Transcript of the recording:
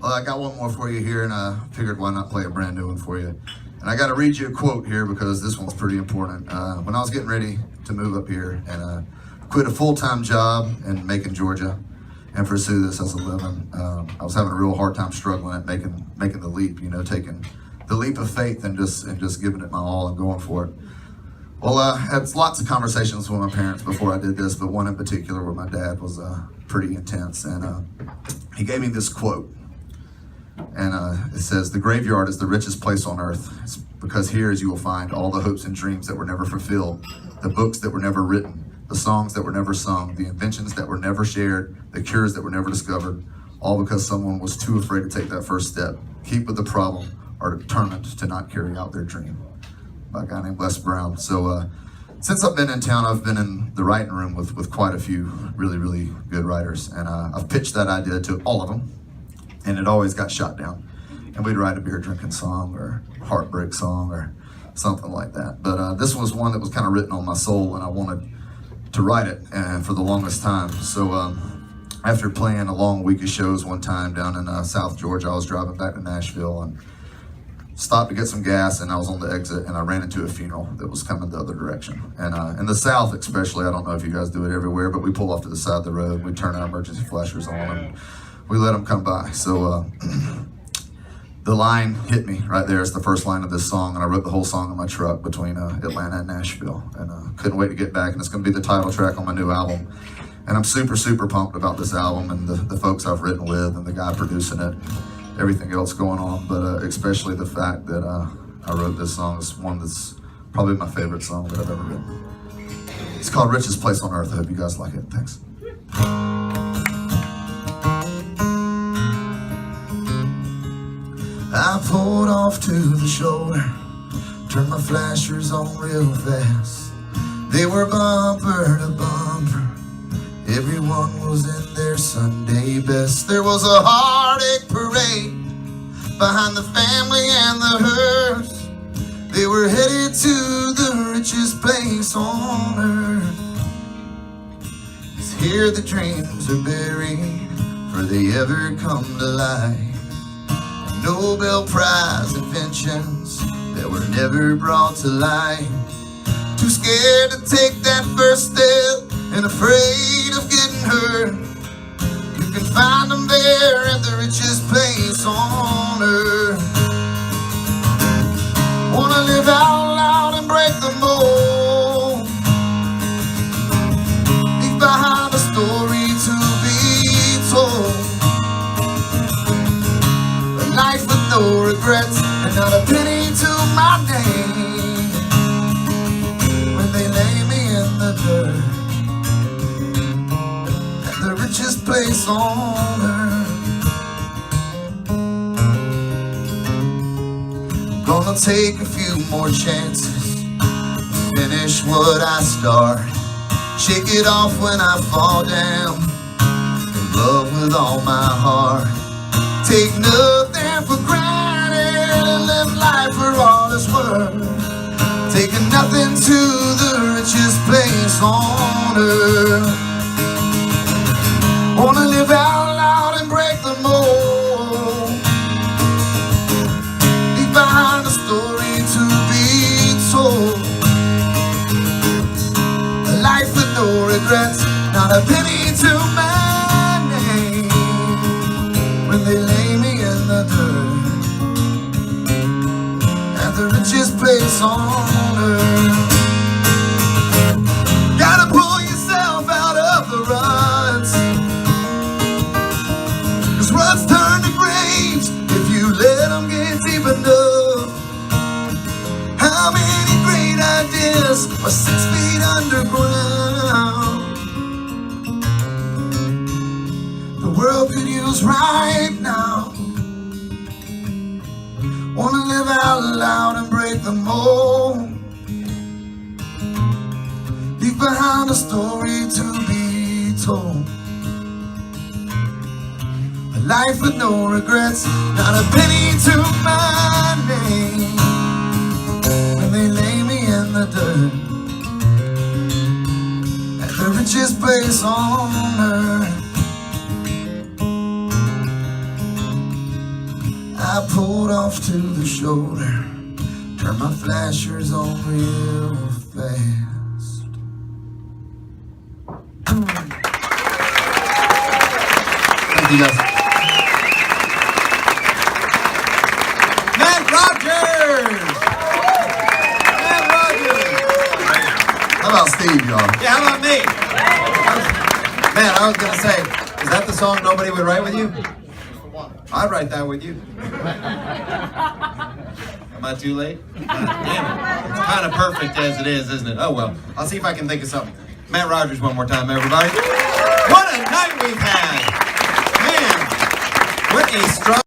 Well, I got one more for you here, and I figured why not play a brand new one for you. And I got to read you a quote here because this one's pretty important. When I was getting ready to move up here and quit a full-time job in Macon, Georgia, and pursue this as a living, I was having a real hard time struggling at making the leap. You know, taking the leap of faith and just giving it my all and going for it. Well, I had lots of conversations with my parents before I did this, but one in particular where my dad was pretty intense, and he gave me this quote. And it says, "The graveyard is the richest place on earth. It's because here is you will find all the hopes and dreams that were never fulfilled, the books that were never written, the songs that were never sung, the inventions that were never shared, the cures that were never discovered, all because someone was too afraid to take that first step. Keep with the problem or determined to not carry out their dream." By a guy named Les Brown. So since I've been in town, I've been in the writing room with quite a few really, really good writers. And I've pitched that idea to all of them. And it always got shot down. And we'd write a beer drinking song or heartbreak song or something like that. But this was one that was kind of written on my soul, and I wanted to write it for the longest time. So after playing a long week of shows one time down in South Georgia, I was driving back to Nashville and stopped to get some gas, and I was on the exit, and I ran into a funeral that was coming the other direction. And in the South especially, I don't know if you guys do it everywhere, but we pull off to the side of the road, we turn our emergency flashers on, and we let them come by. So the line hit me right there. It's the first line of this song, and I wrote the whole song in my truck between Atlanta and Nashville, and couldn't wait to get back. And it's going to be the title track on my new album. And I'm super, super pumped about this album and the folks I've written with and the guy producing it, everything else going on, but especially the fact that I wrote this song is one that's probably my favorite song that I've ever written. It's called Richest Place on Earth. I hope you guys like it. Thanks. I pulled off to the shoulder, turned my flashers on real fast. They were bumper to bumper, everyone was in their Sunday best. There was a heartache parade behind the family and the hearse. They were headed to the richest place on earth. 'Cause here the dreams are buried, for they ever come to life. Nobel Prize inventions that were never brought to life. Too scared to take that first step and afraid of getting hurt. You can find them there at the richest place on earth. Wanna live out loud and break the mold, leave behind a story to be told. A life with no regrets and not a penny to my name. When they lay me in the dirt, the richest place on earth. Gonna take a few more chances, finish what I start, shake it off when I fall down, in love with all my heart. Take nothing for granted and live life for all it's worth. Taking nothing to the richest place on earth. Wanna live out loud and break the mold, leave behind a story to be told. A life with no regrets, not a penny to my name. When they lay me in the dirt, at the richest place on earth. Gotta pull yourself out of the ruts, ruts turn to graves if you let them get deep enough. How many great ideas are 6 feet underground? The world could use right now. Wanna live out loud and break the mold, leave behind a story to be told. Life with no regrets, not a penny to my name. When they lay me in the dirt, at the richest place on earth. load off to the shoulder, turn my flashers on real fast. Thank you guys. Matt Rogers! Matt Rogers! How about Steve, y'all? Yeah, how about me? Man, I was going to say, is that the song Nobody Would Write With You? I'd write that with you. Am I too late? Damn it. It's kind of perfect as it is, isn't it? Oh, well. I'll see if I can think of something. Matt Rogers one more time, everybody. What a night we've had. Man, what a strong...